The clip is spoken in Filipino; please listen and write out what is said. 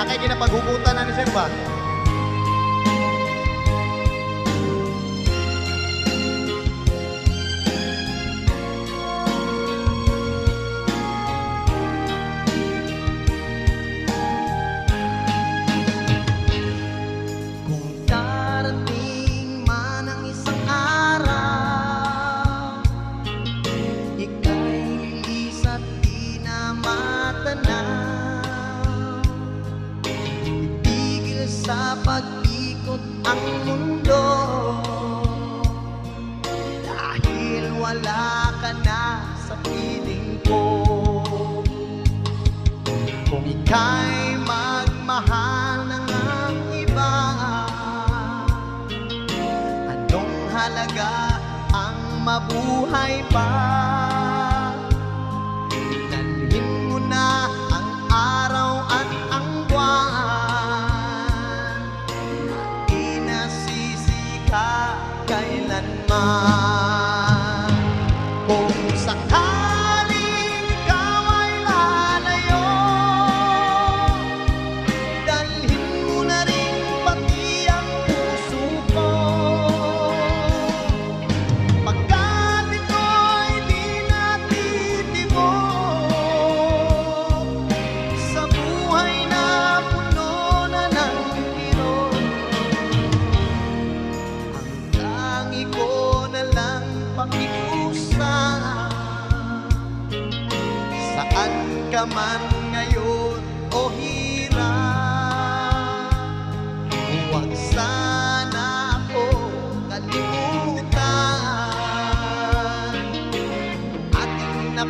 nakay ginapaghugutan na ni Sir ba? Sa pag-ikot ang mundo, dahil wala ka na sa piling ko. Kung ika'y magmahal ng ang iba, anong halaga ang mabuhay pa? Dalhin mo na ang araw at ang buwan, kailanman. Kung sakaling ikaw ay lalayo, dalhin mo na rin pati ang puso ko. Pagkat ito'y di natitibok sa buhay na puno na ng hirap, ko na lang pakiusap. Saan ka man ngayon o hirap, huwag sana ako kalimutan. Ating